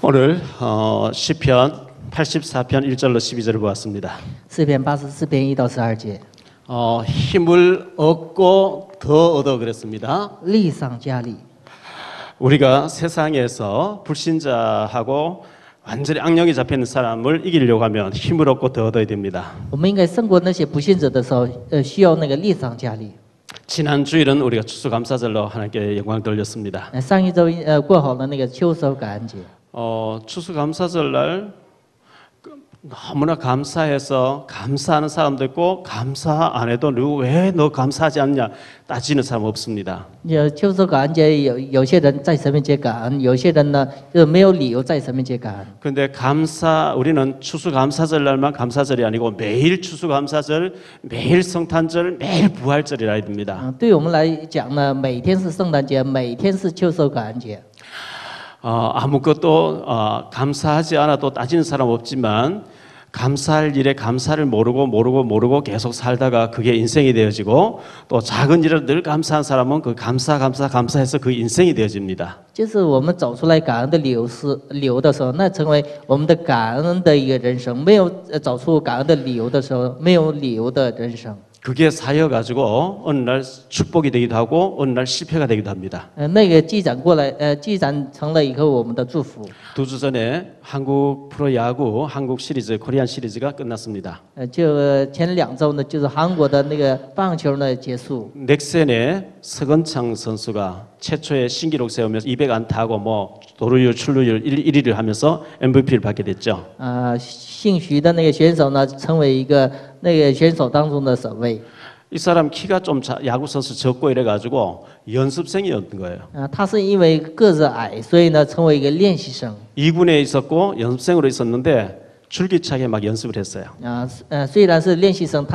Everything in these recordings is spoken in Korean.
오늘 시편 84편 1절로 12절을 보았습니다. 诗篇84篇1到12节， 힘을 얻고 더 얻어 그랬습니다. 力上加力。 우리가 세상에서 불신자하고 완전히 악령이 잡혀있는 사람을 이기려고 하면 힘을 얻고 더 얻어야 됩니다. 我们应该胜过那些不信者的时候，需要那个力上加力。 지난 주일은 우리가 추수감사절로 하나님께 영광 돌렸습니다. 上一周过好了那个秋收感恩节， 추수감사절날 너무나 감사해서 감사하는 사람도 있고 감사 안 해도 왜 너 감사하지 않냐 따지는 사람 없습니다. 秋收感恩节有些人在神面前感恩，有些人呢就没有理由在神面前感恩。 그런데 우리는 추수감사절날만 감사절이 아니고 매일 추수감사절, 매일 성탄절, 매일 부활절이라 해야 됩니다. 对我们来讲呢，每天是圣诞节，每天是秋收感恩节。 아무것도 감사하지 않아도 따지는 사람 없지만 감사할 일에 감사를 모르고 계속 살다가 그게 인생이 되어지고 또 작은 일을 늘 감사한 사람은 그 감사해서 그 인생이 되어집니다. 就是我们走出来感恩的理由的时候，那成为我们的感恩的一个人生。没有走出感恩的理由的时候，没有理由的人生。 그게 쌓여가지고 어느 날 축복이 되기도 하고 어느 날 실패가 되기도 합니다. 那个积攒过来，积攒成了以后我们的祝福。 두 주 전에 한국 프로야구 한국 시리즈 코리안 시리즈가 끝났습니다. 就前2周呢，就是韩国的那个棒球呢结束。 넥센의 서건창 선수가 최초의 신기록 세우면서 200안타하고 뭐 도루율, 출루율 1위를 하면서 MVP를 받게 됐죠. 姓徐的那个选手呢，成为一个那个选手当中的首位。 이 사람 키가 좀 야구 선수 적고 이래가지고 연습생이었던 거예요. 他是因为个子矮，所以呢成为一个练习生。 2군에 있었고 연습생으로 있었는데 줄기차게 막 연습을 했어요. 虽然是练习生，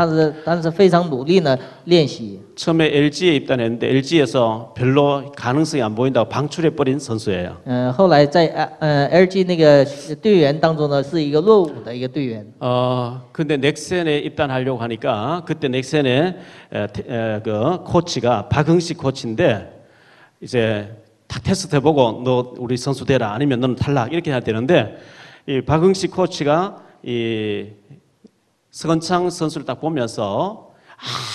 但是非常努力呢练习。 처음에 LG에 입단했는데 LG에서 별로 가능성이 안 보인다고 방출해버린 선수예요. 后来在LG 那个队员当中呢，是一个落伍的一个队员。 근데 넥센에 입단하려고 하니까 그때 넥센의 그 코치가 박흥식 코치인데 이제 다 테스트 해보고 너 우리 선수 되라 아니면 너는 탈락 이렇게 해야 되는데 이 박흥식 코치가 이 서건창 선수를 딱 보면서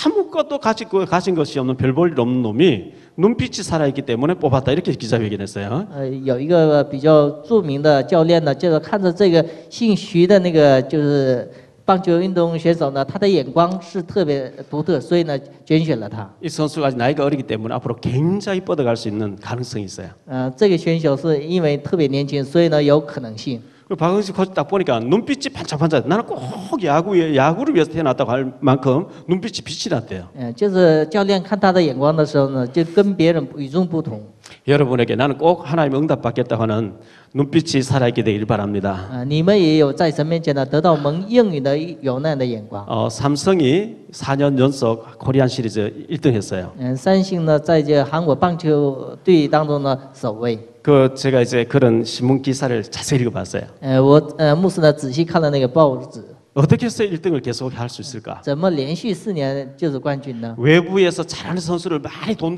아무것도 가진 것이 없는 별 볼 일 없는 놈이 눈빛이 살아있기 때문에 뽑았다 이렇게 기자회견했어요. 有一个比较著名的教练呢，就是看着这个姓徐的那个就是棒球运动选手呢，他的眼光是特别独特，所以呢拣选了他。 이 선수가 아직 나이가 어리기 때문에 앞으로 굉장히 뻗어갈 수 있는 가능성이 있어요. 这个选手是因为特别年轻，所以呢有可能性。 박흥식 코치 딱 보니까 눈빛이 반짝반짝. 나는 꼭 야구를 위해서 태어났다고 할 만큼 눈빛이 빛이 났대요. 就是教练看他的眼光的时候呢，就跟别人与众不同。 여러분에게 나는 꼭 하나님의 응답 받겠다고 하는 눈빛이 살아있게 되길 바랍니다. 你们也有在神面前呢得到蒙应允的有难的眼光。 삼성이 4년 연속 코리안 시리즈 1등했어요. 三星呢在这韩国棒球队当中呢首位。 제가 이제 그런 신문 기사를 자세히 읽어봤어요. 我牧师呢仔细看了那个报纸。 어떻게 해서 1등을 계속 할 수 있을까? 怎么连续4年就是冠军呢？ 외부에서 잘하는 선수를 많이 돈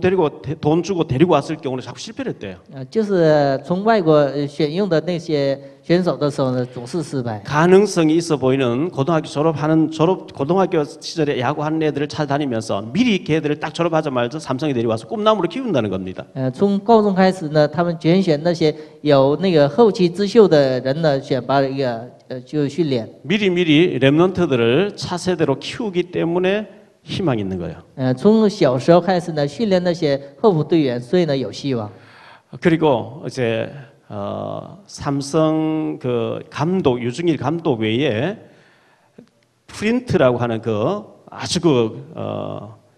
주고 데리고 왔을 경우는 자꾸 실패를 했대요. 就是从外国选用的那些选手的时候呢，总是失败。 가능성이 있어 보이는 고등학교 시절에 야구하는 애들을 찾아다니면서 미리 걔들을 딱 졸업하자마자 삼성에 데려와서 꿈나무로 키운다는 겁니다. 从高中开始呢，他们拣选那些有那个后起之秀的人呢，选拔一个就训练。 미리 랩런트들을 차세대로 키우기 때문에 희망이 있는 거예요. 从小时候开始呢，训练那些候补队员，所以呢有希望。 그리고 이제 삼성 그 감독 유중일 감독 외에 프린트라고 하는 그 아주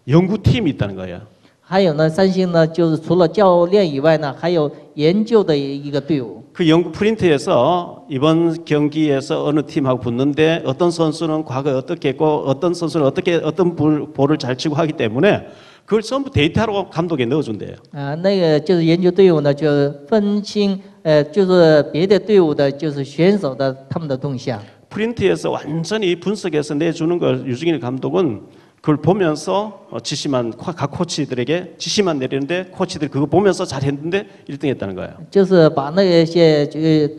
연구팀이 있다는 거예요. 还有呢，三星呢，就是除了教练以外呢，还有研究的一个队伍。 그 연구 프린트에서 이번 경기에서 어느 팀하고 붙는데 어떤 선수는 과거에 어떻게 했고 어떤 선수는 어떤 볼을 잘 치고 하기 때문에 그걸 전부 데이터로 감독에 넣어준대요. 那个就是研究队伍呢，就分清就是别的队伍的，就是选手的他们的动向。 프린트에서 완전히 분석해서 내주는 걸 유중일 감독은 그걸 보면서 지시만 각 코치들에게 지시만 내리는데 코치들이 그거 보면서 잘했는데 1등했다는 거예요. 就是把那些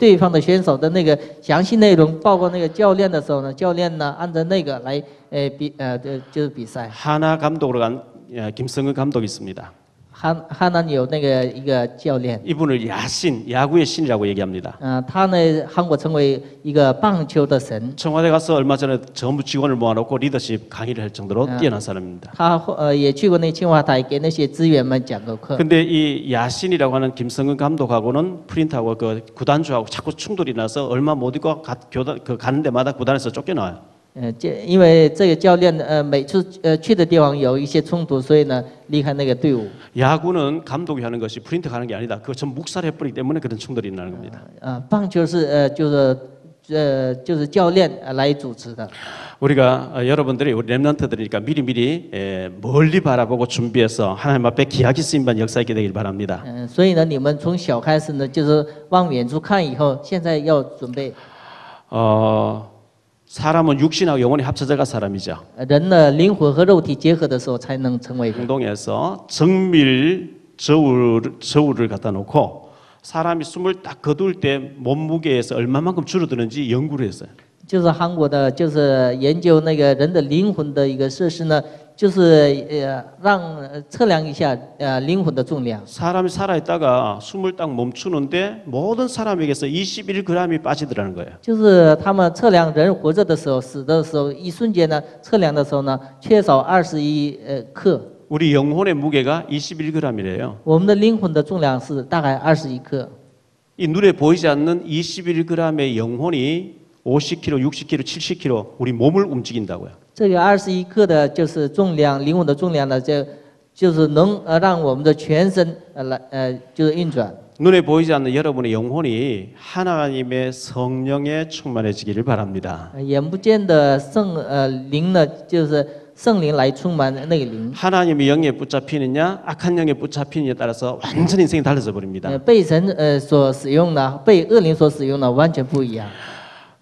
对方的选手的那个详细内容报告那个教练的时候呢，教练呢按照那个来就是比赛。 하나 감독으로 간 김성근 감독이 있습니다. 哈南有那个一个教练， 이분을 야신, 야구의 신이라고 얘기합니다. 他呢韩国成为一个棒球的神。 청와대 가서 얼마 전에 전부 직원을 모아놓고 리더십 강의를 할 정도로 뛰어난 사람입니다. 他也去过那清华台给那些职员们讲过课。 근데 이 야신이라고 하는 김성근 감독하고는 프린트하고 그 구단주하고 자꾸 충돌이 나서 얼마 못 있고 가는 데마다 구단에서 쫓겨나와요. 因为这个教练每次去的地方有一些冲突，所以呢离开那个队伍。 야구는 감독이 하는 것이 프린트가 하는 게 아니다. 그거 전 묵살해버리기 때문에 그런 충돌이 일어나는 겁니다. 棒球是就是教练来主持的。 우리가 여러분들이 우리 렘넌트들이니까 미리미리 멀리 바라보고 준비해서 하나님 앞에 기하게 쓰임받는 역사 있게 되길 바랍니다. 所以呢，你们从小开始呢，就是往远处看，以后现在要准备。 사람은 육신하고 영혼이 합쳐져가 사람이죠. 人的灵魂和肉体结合的时候，才能成为人。 공동에서 정밀 저울을 갖다 놓고 사람이 숨을 딱 거둘 때 몸무게에서 얼마만큼 줄어드는지 연구를 했어요. 就是韩国的，就是研究那个人的灵魂的一个设施呢，就是让测量一下灵魂的重量。 사람이 살아있다가 숨을 딱 멈추는데 모든 사람에게서 21g이 빠지더라는 거예요. 就是他们测量人活着的时候、死的时候，一瞬间呢，测量的时候呢，缺少21克。 우리 영혼의 무게가 21g이래요. 我们的灵魂的重量是大概21克。 이 눈에 보이지 않는 21g의 영혼이 50kg, 60kg, 70kg 우리 몸을 움직인다고요. 这个21克的就是重量，灵魂的重量呢，就是能让我们的全身就是运转。 눈에 보이지 않는 여러분의 영혼이 하나님의 성령에 충만해지기를 바랍니다. 眼不见的灵呢，就是圣灵来充满那个灵。 하나님의 영에 붙잡히느냐 악한 영에 붙잡히느냐에 따라서 완전 인생이 달라져 버립니다. 被神所使用呢，被恶灵所使用呢，完全不一样。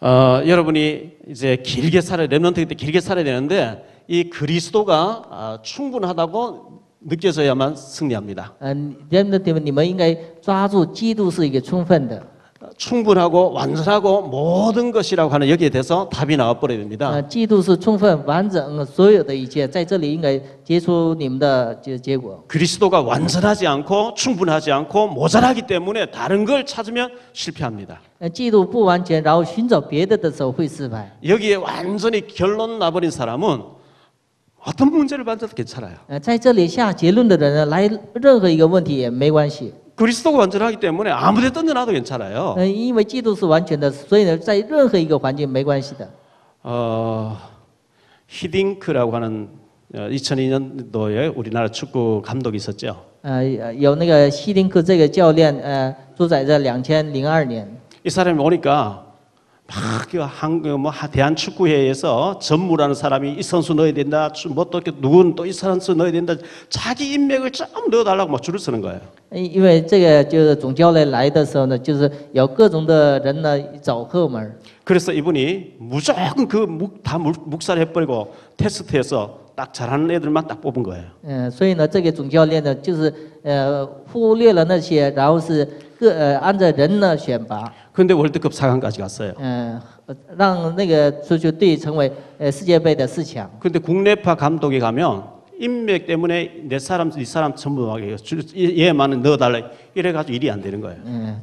여러분이 이제 길게 렘넌트 때 길게 살아야 되는데 이 그리스도가 충분하다고 느껴져야만 승리합니다. 你们应该抓住基督是一个充分的。 충분하고 완전하고 모든 것이라고 하는 여기에 대해서 답이 나와 버려야 됩니다. 基督是充分完整所有的一切，在这里应该结出你们的结果。 그리스도가 완전하지 않고 충분하지 않고 모자라기 때문에 다른 걸 찾으면 실패합니다. 基督不完全，然后寻找别的的时候会失败。 여기에 완전히 결론 나버린 사람은 어떤 문제를 받아도 괜찮아요. 在这里下结论的人呢，来任何一个问题也没关系。 그리스도가 완전하기 때문에 아무데 던져놔도 괜찮아요. 因为基督是完全的，所以呢，在任何一个环境没关系的。 히딩크라고 하는 2002년도에 우리나라 축구 감독이 있었죠. 有那个希丁克这个教练，主宰在2002年。 이 사람이 오니까 막 대한 축구회에서 전무라는 사람이 이 선수 넣어야 된다. 뭐 또 누군 또 이 선수 넣어야 된다. 자기 인맥을 좀 넣어달라고 막 줄을 서는 거예요. 因为这个就是总教练来的时候呢，就是有各种的人呢走后门。 그래서 이분이 무조건 다 묵살해버리고 테스트해서 딱 잘하는 애들만 딱 뽑은 거예요. 所以呢，这个总教练呢，就是忽略了那些，然后是按照人呢选拔。 근데 월드컵 4강까지 갔어요. 让那个足球队成为世界杯的4强。 근데 국내파 감독이 가면 인맥 때문에 이 사람 전부 얘만은 넣어달라 이래가지고 일이 안 되는 거예요.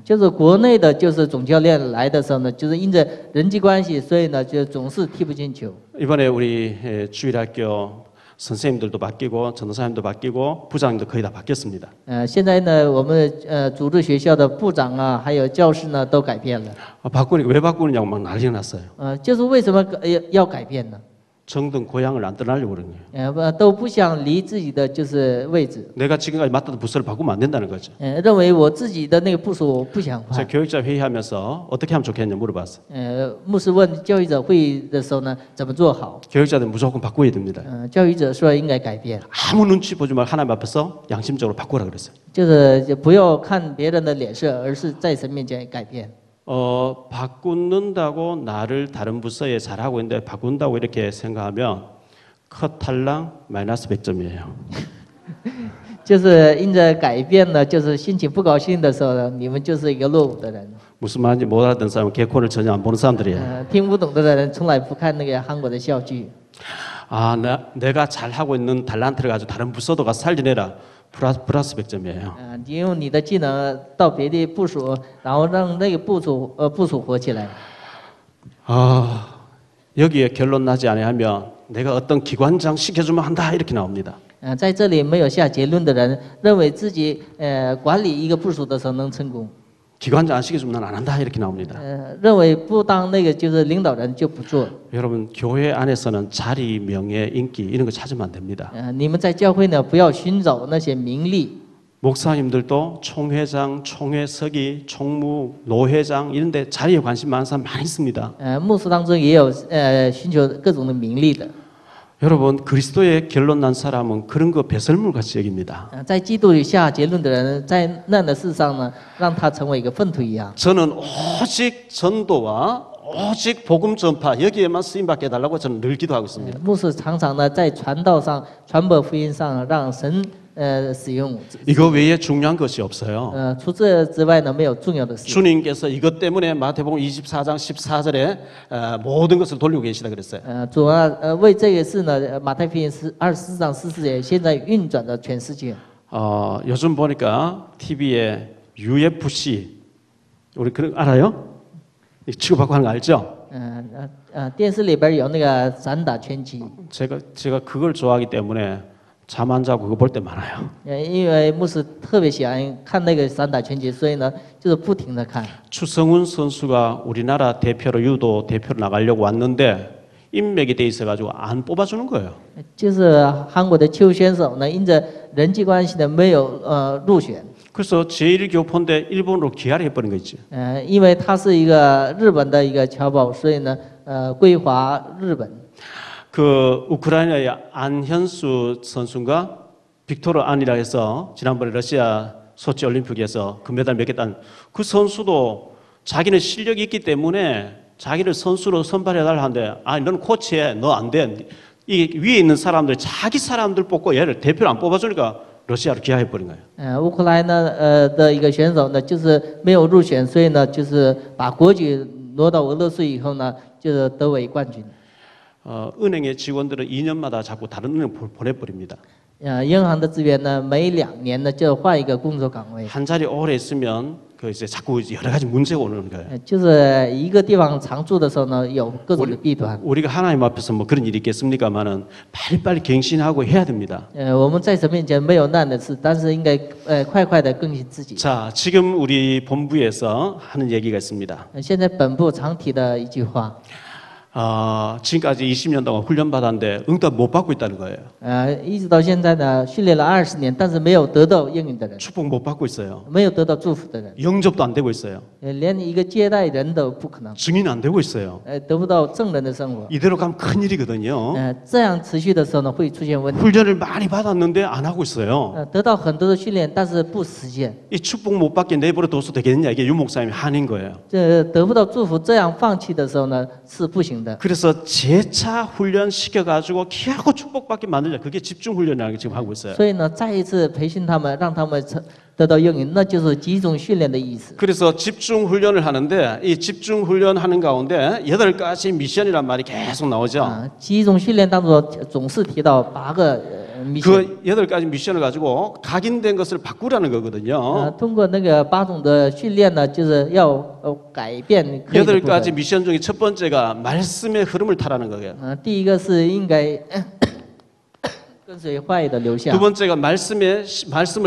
就是国内的，就是总教练来的时候呢，就是因着人际关系，所以呢就总是踢不进球。 이번에 우리 주일학교 선생님들도 바뀌고 전도사님도 바뀌고 부장님도 거의 다 바뀌었습니다. 现在呢，我们组织学校的部长啊，还有教师呢，都改变了。 바꾸니까 왜 바꾸느냐고 막 난리가 났어요. 就是为什么要改变呢？ 정든 고향을 안 떠나려고 그러는 거예요. 都不想离自己的就是位置。 내가 지금까지 맡았던 부서를 바꾸면 안 된다는 거죠. 认为我自己的那个部署我不想换。 제가 교육자 회의하면서 어떻게 하면 좋겠냐 물어봤어요. 牧师问教育者会议的时候呢，怎么做好？ 교육자들 무조건 바꿔야 됩니다. 教育者说应该改变， 아무 눈치 보지 말고 하나님 앞에서 양심적으로 바꾸라 그랬어요. 就是不要看别人的脸色，而是在神面前改变。 바꾼다고 나를 다른 부서에 잘하고 있는데 바꾼다고 이렇게 생각하면 컷 탈랑 마이너스 100점이에요. 就是因着改变呢，就是心情不高兴的时候呢，你们就是一个落伍的人。 무슨 말인지 못 알아듣는 사람은 개콘을 전혀 안 보는 사람들이에요. 听不懂的人从来不看那个韩国的笑剧。 아, 내가 잘하고 있는 달란트를 가지고 다른 부서도 가서 살려내라. 플러스 100점이에요. 你用你的技能到别的部署，然后让那个部署活起来。 아, 여기에 결론 나지 아니하면 내가 어떤 기관장 시켜주면 한다 이렇게 나옵니다. 在这里没有下结论的人，认为自己管理一个部署的时候能成功。 기관장 안 시켜주면 난 안 한다 이렇게 나옵니다. 认为不当那个就是领导人就不做。 여러분 교회 안에서는 자리, 명예, 인기 이런 거 찾으면 안 됩니다. 你们在教会呢，不要寻找那些名利。 목사님들도 총회장, 총회서기, 총무, 노회장 이런 데 자리에 관심 많은 사람 많이 있습니다. 牧师当中也有寻求各种的名利的。 여러분 그리스도의 결론 난 사람은 그런 거 배설물 같이 여깁니다. 在基督里下结论的人，在那样的事上呢，让他成为一个粪土一样。 저는 오직 전도와 오직 복음 전파 여기에만 쓰임 받게 해달라고 저는 늘 기도하고 있습니다. 牧师常常呢在传道上、传播福音上，让神使用。 이거 외에 중요한 것이 없어요. 除这之外呢，没有重要的事。 주님께서 이것 때문에 마태복음 24장 14절에 모든 것을 돌리고 계시다 그랬어요. 主要为这个事呢，马太福音24章14节，现在运转着全世界。 요즘 보니까 TV에 UFC 우리 그런 거 알아요? 치고받고 하는 거 알죠? 电视里边有那个散打拳击。 제가 그걸 좋아하기 때문에 잠 안 자고 그거 볼 때 많아요. 因为牧师特别喜欢看那个散打拳击，所以呢，就是不停的看。 추성훈 선수가 우리나라 대표로 유도 대표로 나가려고 왔는데 인맥이 돼 있어가지고 안 뽑아주는 거예요. 就是韩国的邱选手呢，因着人际关系呢，没有入选。 그래서 제1교포인데 일본으로 귀화를 해버린 거 있지. 因为他是一个日本的一个侨胞，所以呢，归华日本。 그 우크라이나의 안현수 선수인가 빅토르 안이라 해서 지난번에 러시아 소치 올림픽에서 금메달 몇 개 딴 그 선수도 자기는 실력이 있기 때문에 자기를 선수로 선발해달라 하는데 아 너는 코치해 너 안 돼. 이 위에 있는 사람들 자기 사람들 뽑고 얘를 대표를 안 뽑아주니까 러시아로 귀화해버린 거예요. 乌克兰呢的一个选手呢，就是没有入选，所以呢，就是把国籍挪到俄罗斯以后呢，就是得为冠军。 은행의 직원들은 2년마다 자꾸 다른 은행 보내버립니다. 银行的职员呢，每2年呢就换一个工作岗位。 한 자리 오래 있으면 그 이제 자꾸 여러 가지 문제가 오는 거예요. 就是一个地方常住的时候呢，有各种的弊端。 우리가 하나님 앞에서 뭐 그런 일이 있겠습니까만은 빨리빨리 갱신하고 해야 됩니다. 我们在神面前没有那样的事，但是应该快快的更新自己。 자, 지금 우리 본부에서 하는 얘기가 있습니다. 现在本部常提的一句话， 지금까지 20년 동안 훈련 받았는데 응답 못 받고 있다는 거예요. 一直到现在呢，训练了20年，但是没有得到应允的人， 축복 못 받고 있어요. 没有得到祝福的人， 영접도 안 되고 있어요. 连一个接待人都不可能， 증인 안 되고 있어요. 得不到正人的生活。 이대로 가면 큰 일이거든요. 这样持续的时候呢，会出现问题。 훈련을 많이 받았는데 안 하고 있어요. 得到很多的训练，但是不实现。 이 축복 못 받게 내버려 둬서 되겠느냐 이게 유 목사님의 한인 거예요. 这得不到祝福，这样放弃的时候呢，是不行的。 그래서 재차 훈련 시켜가지고 귀하고 축복받게 만들자. 그게 집중 훈련이라는 게 지금 하고 있어요. 所以呢，再一次培训他们，让他们得到应允，那就是集中训练的意思。 그래서 집중 훈련을 하는데 이 집중 훈련하는 가운데 8가지 미션이란 말이 계속 나오죠. 集中训练当中总是提到8个미션。 그 8가지 미션을 가지고 각인된 것을 바꾸라는 거거든요. 通过那个8种的训练呢，就是要改变刻意的部分。 8가지 미션 중에 첫 번째가 말씀의 흐름을 타라는 거예요. 第一个是应该跟随话语的流向。 두 번째가 말씀을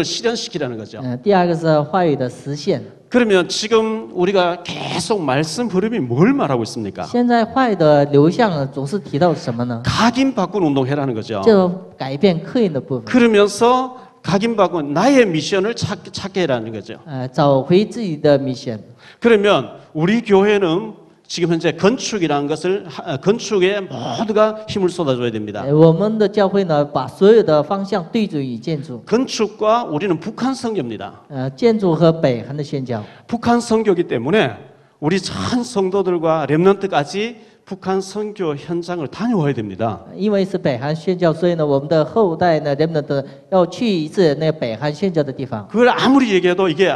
실현시키라는 거죠. 第二个是话语的实现。 그러면 지금 우리가 계속 말씀 흐름이 뭘 말하고 있습니까? 现在话语的流向总是提到什么呢？ 각인 바꾼 운동해라는 거죠. 就改变刻印的部分。 그러면서 각인 바꾼 나의 미션을 찾게 해라는 거죠. 找回自己的 mission。 그러면 우리 교회는 지금 현재 건축이라는 것을 건축에 모두가 힘을 쏟아줘야 됩니다. 我们的教会呢，把所有的方向对准于建筑。 건축과 우리는 북한 선교입니다. 建筑和北韩的宣教。 북한 선교기 때문에 우리 전 성도들과 렘넌트까지 북한 선교 현장을 다녀와야 됩니다. 因为是北韩宣教，所以呢，我们的后代呢，人们的要去一次那个北韩宣教的地方。 그걸 아무리 얘기해도 이게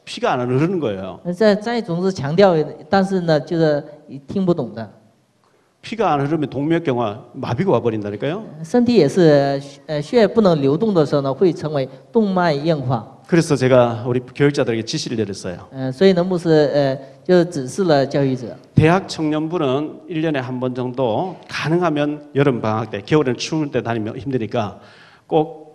피가 안 흐르는 거예요. 再总是强调，但是呢，就是听不懂的。 피가 안 흐르면 동맥경화 마비가 와버린다니까요. 身体也是，血液不能流动的时候呢，会成为动脉硬化。 그래서 제가 우리 교육자들에게 지시를 내렸어요. 所以呢，牧师就指示了教育者。 대학 청년부는 1년에 한 번 정도 가능하면 여름 방학 때, 겨울에는 추울 때 다니면 힘드니까 꼭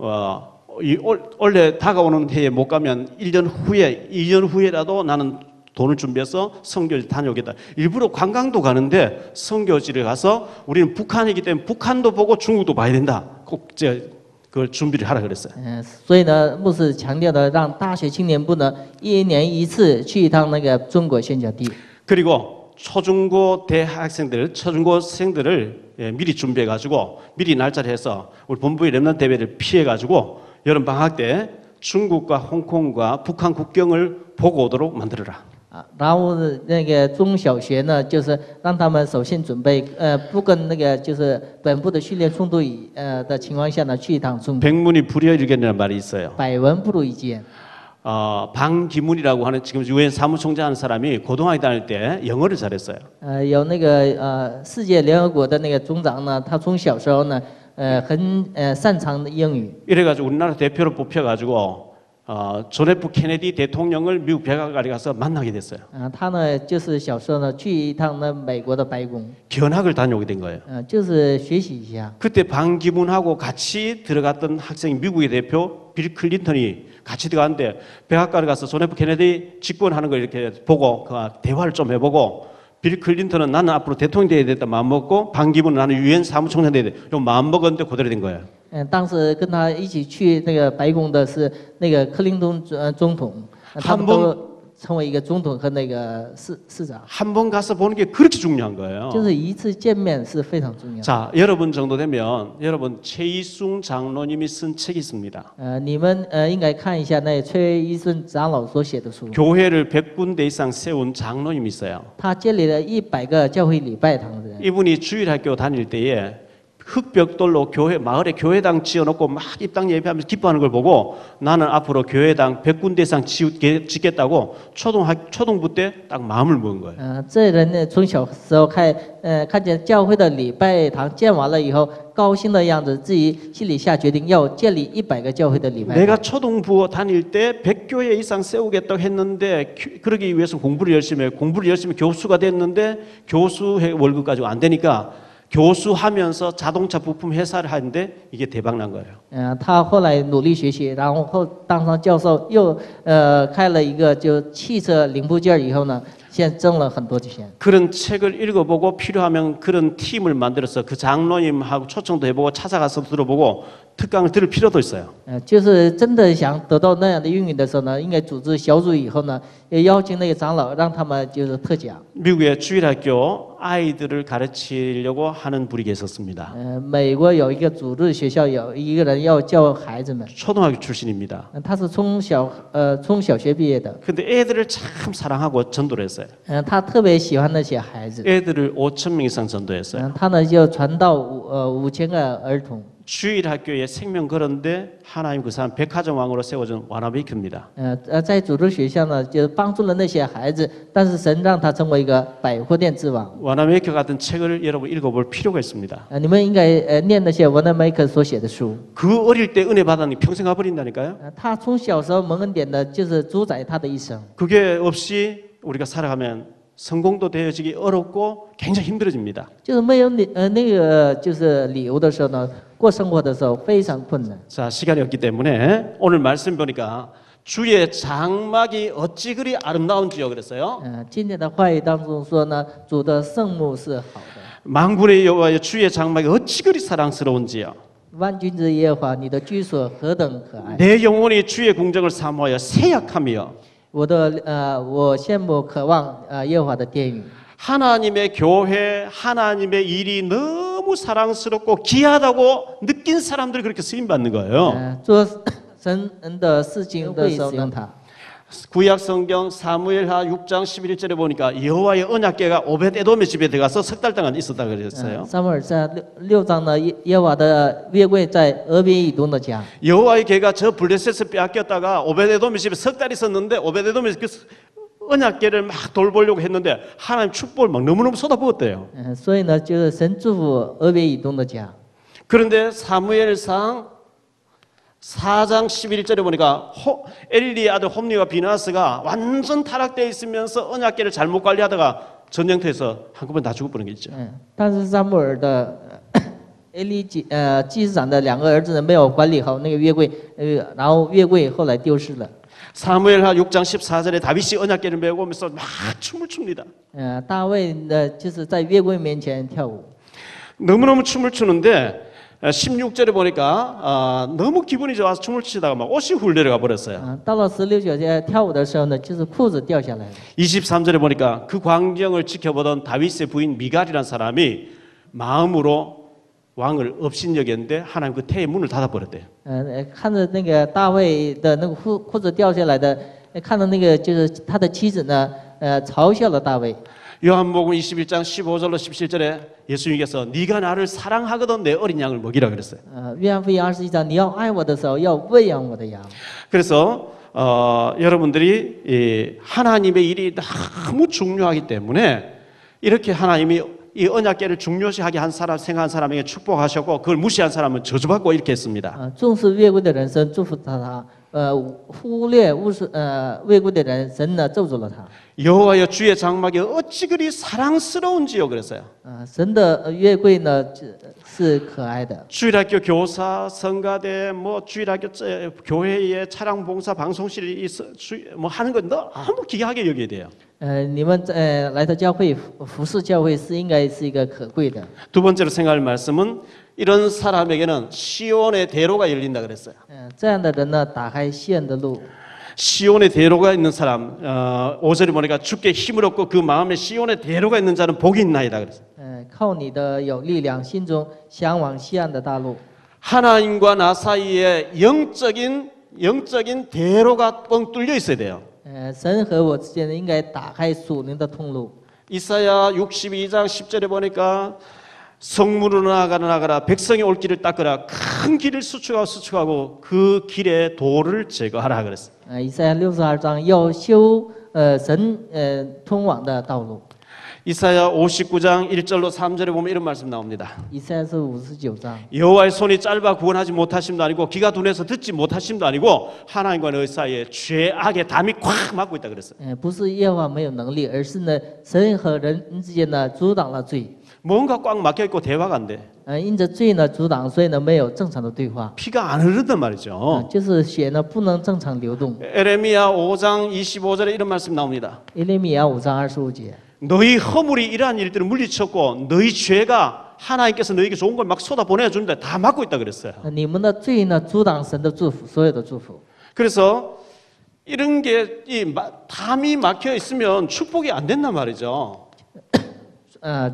원래 다가오는 해에 못 가면 1년 후에, 2년 후에라도 나는 돈을 준비해서 선교지 다녀오겠다. 일부러 관광도 가는데 선교지를 가서 우리는 북한이기 때문에 북한도 보고 중국도 봐야 된다. 꼭 그걸 준비를 하라 그랬어요. 所以呢，牧师强调的，让大学青年部呢，1年1次去一趟那个中国宣教地。 그리고 초중고 대학생들, 초중고생들을 미리 준비해가지고 미리 날짜를 해서 우리 본부의 렘넌트 대회를 피해가지고 여름 방학 때 중국과 홍콩과 북한 국경을 보고 오도록 만들어라. 然后那个中小学呢，就是让他们首先准备，不跟那个就是本部的训练冲突的情况下呢，去一趟中国。 백문이 불여일견이라는 말이 있어요. 百闻不如一见。 방기문이라고 하는 지금 유엔 사무총장 하는 사람이 고등학교 다닐 때 영어를 잘했어요. 有那个世界联合国的那个总长呢，他从小时候呢，很擅长的英语。 이래가지고 우리나라 대표로 뽑혀가지고 존 F 케네디 대통령을 미국 백악관에 가서 만나게 됐어요. 他呢，就是小时候呢，去一趟呢美国的白宫。 견학을 다녀오게 된 거예요. 就是学习一下。 그때 방기문하고 같이 들어갔던 학생이 미국의 대표 빌 클린턴이 같이 들어갔는데 백악관에 가서 존 F 케네디 직권하는 걸 이렇게 보고 대화를 좀 해보고 빌 클린턴은 나는 앞으로 대통령이 돼야 됐다 마음먹고 방기문은 나는 유엔 사무총장 돼야 돼. 요 마음먹었는데 그대로 된 거예요. 当时跟他一起去那个白宫的是那个克林顿总统，他们都成为一个总统和那个市长。 한 번 가서 보는 게 그렇게 중요한 거예요. 就是一次见面是非常重要。 자, 여러분 정도 되면 여러분 최이순 장로님이 쓴 책이 있습니다. 你们应该看一下那崔一顺长老所写的书。 교회를 100군데 이상 세운 장로님이 있어요. 他建立了100个教会礼拜堂的人。 이분이 주일학교 다닐 때에 흙벽돌로 마을에 교회당 지어놓고 막 입당 예배하면서 기뻐하는 걸 보고 나는 앞으로 교회당 100군데 이상 짓겠다고 초등부 때 딱 마음을 먹은 거예요. 这人呢，从小时候看见教会的礼拜堂建完了以后，高兴的样子，自己心里下决定要建立100个教会的礼拜堂。 내가 초등부 다닐 때 100교회 이상 세우겠다고 했는데 그러기 위해서 공부를 열심히 교수가 됐는데 교수의 월급 가지고 안 되니까 교수하면서 자동차 부품 회사를 하는데 이게 대박 난 거예요. 他后来努力学习，然后当上教授，又开了一个就汽车零部件以后呢，现在挣了很多钱。 그런 책을 읽어보고 필요하면 그런 팀을 만들어서 그 장로님하고 초청도 해보고 찾아가서 들어보고 특강을 들을 필요도 있어요. 就是真的想得到那样的应允的时候呢，应该组织小组以后呢，也邀请那个长老，让他们就是特讲。 미국의 주일학교 아이들을 가르치려고 하는 분이 계셨습니다. 美国有一个主日学校，有一个人要教孩子们， 초등학교 출신입니다. 他是从小学毕业的， 근데 애들을 참 사랑하고 전도를 했어요. 他特别喜欢那些孩子， 애들을 5,000명 이상 전도했어요. 他呢就传到5000个儿童。 주일학교에 생명 걸었는데 하나님 그 사람 백화점 왕으로 세워준 와나베이크입니다. 在主日学校呢，就帮助了那些孩子，但是神让他成为一个百货店之王。 와나베이크 같은 책을 여러분 읽어볼 필요가 있습니다. 你们应该念那些 Wanamaker 所写的书。 그 어릴 때 은혜 받았니 평생 가버린다니까요. 他从小时候蒙恩典的，就是主宰他的一生。 그게 없이 우리가 살아가면 성공도 되어지기 어렵고 굉장히 힘들어집니다. 就是没有那个就是理由的时候呢，过生活的时候非常困难。 자, 시간이 없기 때문에 오늘 말씀 보니까 주의 장막이 어찌 그리 아름다운지요 그랬어요. 今天的话语当中说呢，主的圣幕是好的。 만군의 여호와의 주의 장막이 어찌 그리 사랑스러운지요. 万军之耶和华，你的居所何等可爱！ 내 영혼이 주의 궁정을 사모하여 새약하며 我羡慕渴望耶和华的殿宇。 하나님의 교회, 하나님의 일이 너무 사랑스럽고 귀하다고 느낀 사람들이 그렇게 쓰임 받는 거예요. 做神的事情的时候呢， 구약 성경 사무엘하 6장 11절에 보니까 여호와의 언약궤가 오벳에돔의 집에 들어가서 석 달 동안 있었다 그랬어요. 撒母耳下6章呢，耶和华的约柜在俄别以东的家。 여호와의 궤가 저 블레셋에서 빼앗겼다가 오벳에돔의 집에 석 달 있었는데 오벳에돔의 그 언약궤를 막 돌보려고 했는데 하나님 축복을 막 너무너무 쏟아부었대요. 所以呢，就是神祝福俄别以东的家。 그런데 사무엘상 4장 11절에 보니까 엘리의 아들 홈리와 비나스가 완전 타락되어 있으면서 언약궤를 잘못 관리하다가 전쟁터에서 한꺼번에 다 죽어버린 게 있죠. 但是撒母耳的祭司长的2个儿子呢，没有管理好那个约柜，然后约柜后来丢失了。 사무엘하 6장 14절에 다윗이 언약궤를 메고 오면서 막 춤을 춥니다. 大卫呢，就是在约柜面前跳舞。 너무너무 춤을 추는데 16절에 보니까 너무 기분이 좋아서 춤을 추다가 막 옷이 훌내려가 버렸어요. 到了16节跳舞的时候呢，就是裤子掉下来了。 23절에 보니까 그 광경을 지켜보던 다윗의 부인 미갈이라는 사람이 마음으로 왕을 업신여겼는데 하나님 그 태의 문을 닫아버렸대요. 看着那个大卫的那个裤子掉下来的，看到那个就是他的妻子呢，嘲笑了大卫。 요한복음 21장 15절로 17절에 예수님께서 네가 나를 사랑하거든 내 어린 양을 먹이라 그랬어요. 约翰福音21章，你要爱我的时候，要喂养我的羊。 그래서 여러분들이 이 하나님의 일이 너무 중요하기 때문에 이렇게 하나님이 이 언약궤를 중요시하게 한 사람 생각한 사람에게 축복하셨고 그걸 무시한 사람은 저주받고 이렇게 했습니다. 重视约柜的人，神祝福他；忽略约柜的人，神呢咒诅了他。 여호와여 주의 장막이 어찌 그리 사랑스러운지요 그랬어요. 神的约柜呢是可爱的。 주일학교 교사, 성가대, 뭐 주일학교 교회의 차량 봉사 방송실이 뭐 하는 건 너무 귀하게 여겨야 돼요. 你们来到教会服侍教会是应该是一个可贵的。 두 번째로 생각할 말씀은 이런 사람에게는 시온의 대로가 열린다 그랬어요. 这样的人呢，打开西恩的路。 시온의 대로가 있는 사람 5절에 보니까 주께 힘을 얻고 그 마음에 시온의 대로가 있는 자는 복이 있나이다 그랬어요. 靠你的有力量，心中向往西岸的大路。 하나님과 나 사이에 영적인 대로가 뻥 뚫려 있어야 돼요. 神和我之间呢，应该打开属灵的通路。 이사야 62장 10절에 보니까 성문으로 나가라 백성이 올 길을 닦으라 큰 길을 수축하고 그 길에 돌을 제거하라 그랬어요. 以赛亚62章要修神通往的道路。 이사야 59장 1절로 3절에 보면 이런 말씀 나옵니다. 以赛亚是59章。 여호와의 손이 짧아 구원하지 못하심도 아니고 귀가 둔해서 듣지 못하심도 아니고 하나님과 너희 사이에 죄악의 담이 꽉 막고 있다 그랬어요. 不是耶和华没有能力，而是呢，神和人之间呢阻挡了罪。 뭔가 꽉 막혀 있고 대화가 안 돼. 因着罪呢阻挡，所以呢没有正常的对话。 피가 안 흐르단 말이죠. 就是血呢不能正常流动。 에레미야 5장 25절에 이런 말씀 나옵니다. 耶利米亚5章25节。 너희 허물이 이러한 일들을 물리쳤고 너희 죄가 하나님께서 너희에게 좋은 걸 막 쏟아 보내주는데 다 막고 있다 그랬어요. 你们的罪呢阻挡神的祝福，所有的祝福。 그래서 이런 게 담이 막혀 있으면 축복이 안 된단 말이죠.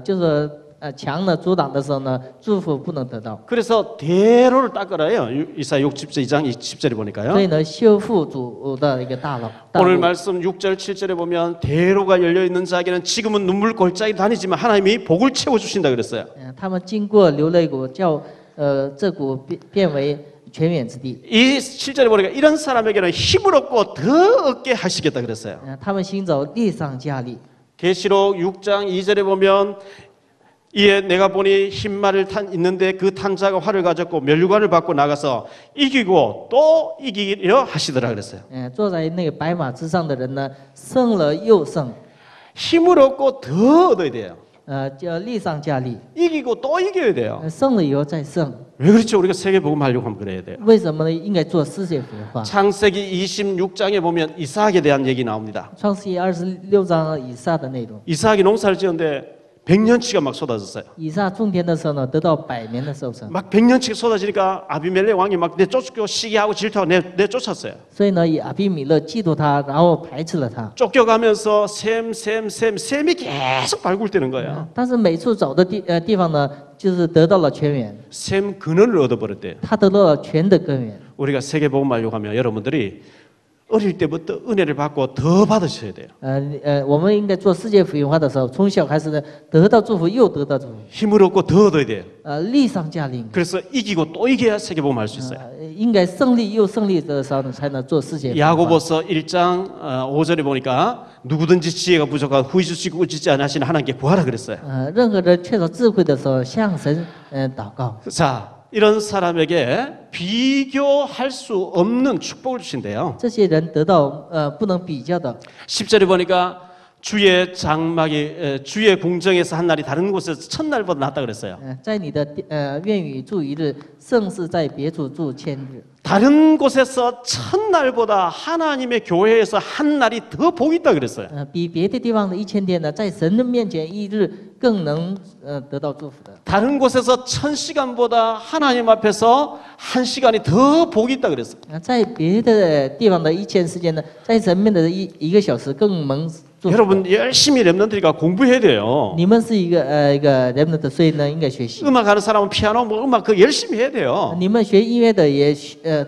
就是墙呢阻挡的时候呢，祝福不能得到。 그래서 대로를 닦으라요. 이사야 62장 20절에 보니까요. 所以呢，修复主的一个大路。 오늘 말씀 6절 7절에 보면 대로가 열려 있는 자에게는 지금은 눈물 골짜기 다니지만 하나님이 복을 채워 주신다 그랬어요. 他们经过流泪谷，叫这谷变为泉源之地。 이 7절에 보니까 이런 사람에게는 힘을 얻고 더 얻게 하시겠다 그랬어요. 他们行走力上加力。 계시록 6장 2절에 보면 이에 내가 보니 흰말을 있는데 그 탄 자가 활을 가졌고 면류관을 받고 나가서 이기고 또 이기려 하시더라 그랬어요. 坐在那个白马之上的人呢，胜了又胜。 힘을 얻고 더 얻어야 돼요. 叫力上加力。 이기고 또 이겨야 돼요. 胜了以后再胜。 왜 그렇죠? 우리가 세계 복음 하려고 하면 그래야 돼요. 为什么呢？应该做世界福音化。 창세기 26장에 보면 이삭에 대한 얘기 나옵니다. 创世纪26章以撒的内容。 이삭이 농사를 지었는데 100년치가 막 쏟아졌어요. 以撒种田的时候呢，得到100年的收成。 막 100년치가 쏟아지니까 아비멜렉 왕이 막 내쫓고 시기하고 질투하고 내쫓았어요. 所以呢，以阿比米勒嫉妒他，然后排斥了他。 쫓겨가면서 샘이 계속 발굴되는 거예요. 但是每处走的地方呢，就是得到了泉源， 샘 근원을 얻어버렸대요. 他得到了泉的根源。 우리가 세계 복음 하려고 하면 여러분들이 어릴 때부터 은혜를 받고 더 받으셔야 돼요. 我们应该做世界福音化的时候，从小开始呢，得到祝福又得到祝福， 힘을 얻고 더 얻어야 돼요. 力上加力。 그래서 이기고 또 이겨야 세계복음 할 수 있어요. 应该胜利又胜利的时候呢，才能做世界福音化。 야고보서 1장 5절에 보니까 누구든지 지혜가 부족한 후히 주시고 우지지 않으시는 하나님께 구하라 그랬어요. 任何人缺少智慧的时候，向神祷告。 자, 이런 사람에게 비교할 수 없는 축복을 주신대요. 这些人得到不能比较的。 10절에 보니까 주의 장막이 주의 궁정에서 한 날이 다른 곳에서 첫날보다 낫다 그랬어요. 在你的愿与住一日，胜是在别处住千日。 다른 곳에서 첫날보다 하나님의 교회에서 한 날이 더 복이 있다 그랬어요. 比别的地方的1000天呢，在神的面前一日更能得到祝福的。 다른 곳에서 1000시간보다 하나님 앞에서 1시간이 더 복이 있다 그랬어요. 在别的地方的1000时间呢，在神面的一个小时更蒙祝福。 여러분 열심히 랩런트리가 공부해야 돼요. 你们是一个remnant，所以呢应该学习。 음악하는 사람은 피아노 뭐 음악 그 열심히 해야 돼요. 你们学音乐的也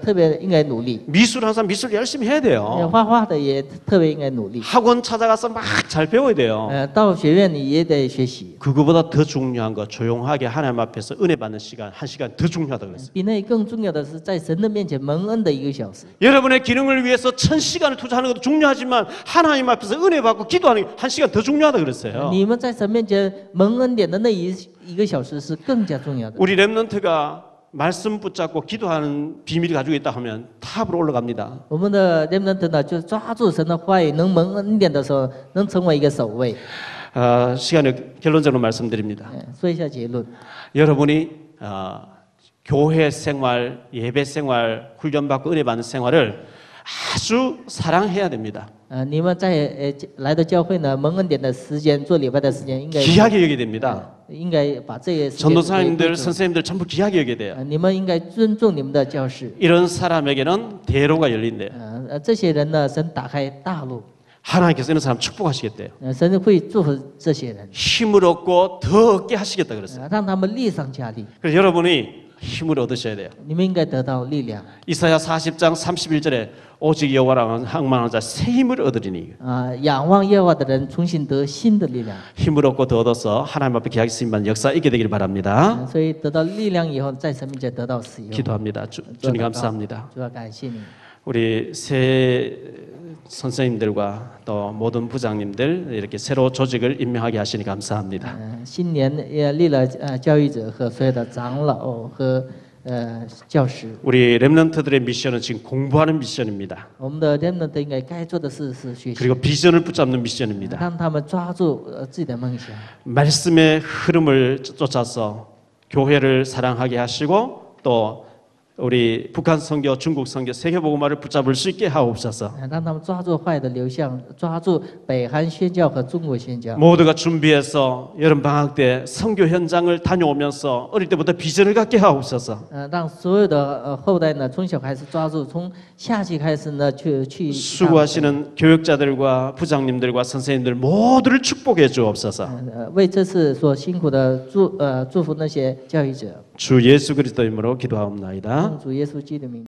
特别应该努力， 미술하는 사람 미술 열심히 해야 돼요. 画画的也特别应该努力。 학원 찾아가서 막 잘 배워야 돼요. 到学院你也得学习。 그거보다 더 중요한 거 조용하게 하나님 앞에서 은혜 받는 시간 1시간 더 중요하다고 그랬어요. 比那更重要的是在神的面前蒙恩的1个小时。 여러분의 기능을 위해서 1000시간을 투자하는 것도 중요하지만 하나님 앞에서 은혜 받고 기도하는 1시간 더 중요하다 그랬어요. 你们在神面前蒙恩典的那一个小时是更加重要的。 우리 랩런트가 말씀 붙잡고 기도하는 비밀을 가지고 있다 하면 탑으로 올라갑니다. 我们的 remnant 呢，就抓住神的话语，能蒙恩典的时候，能成为一个首位。 시간에 결론적으로 말씀드립니다. 说一下结论。 여러분이 교회 생활, 예배 생활, 훈련받고 은혜 받는 생활을 아주 사랑해야 됩니다. 你们在来到教会呢，蒙恩典的时间，做礼拜的时间，应该 귀하게 여겨야 됩니다. 应该把这些时间 전도사님들, 선생님들 전부 귀하게 여겨야 돼요. 你们应该尊重你们的教士。 이런 사람에게는 대로가 열린대요. 这些人呢，神打开大路， 하나님께서 이런 사람 축복하시겠대요. 神会祝福这些人， 힘을 얻고 더 얻게 하시겠다 그랬어요. 让他们力上加力。 그래서 여러분이 힘을 얻으셔야 돼요. 你们应该得到力量。 이사야 40장 31절에 오직 여호와를 항망하는 자 새 힘을 얻으리니 仰望耶和华的人重新得新的力量。 힘을 얻고 더 얻어서 하나님 앞에 기하게 쓰임받는 역사 있게 되길 바랍니다. 所以得到力量以后，在神面前得到使用。 기도합니다. 주님 감사합니다. 主要感谢你。 우리 새 선생님들과 또 모든 부장님들 이렇게 새로 조직을 임명하게 하시니 감사합니다. 新年也立了教育者和所有的长老和教师。 우리 렘넌트들의 미션은 지금 공부하는 미션입니다. 我们的 remnant 应该做的事是学习， 그리고 비전을 붙잡는 미션입니다. 让他们抓住自己的梦想。 말씀의 흐름을 쫓아서 교회를 사랑하게 하시고 또 우리 북한 선교, 중국 선교, 세계 복음화를 붙잡을 수 있게 하옵소서. 让他们抓住坏的流向，抓住北韩宣教和中国宣教。 모두가 준비해서 여름 방학 때 선교 현장을 다녀오면서 어릴 때부터 비전을 갖게 하옵소서. 让所有的后代呢，从小开始抓住，从夏季开始呢，去 수고하시는 교육자들과 부장님들과 선생님들 모두를 축복해 주옵소서. 为这次所辛苦的祝福那些教育者。 주 예수 그리스도 이름으로 기도하옵나이다. 奉主耶稣基督的名。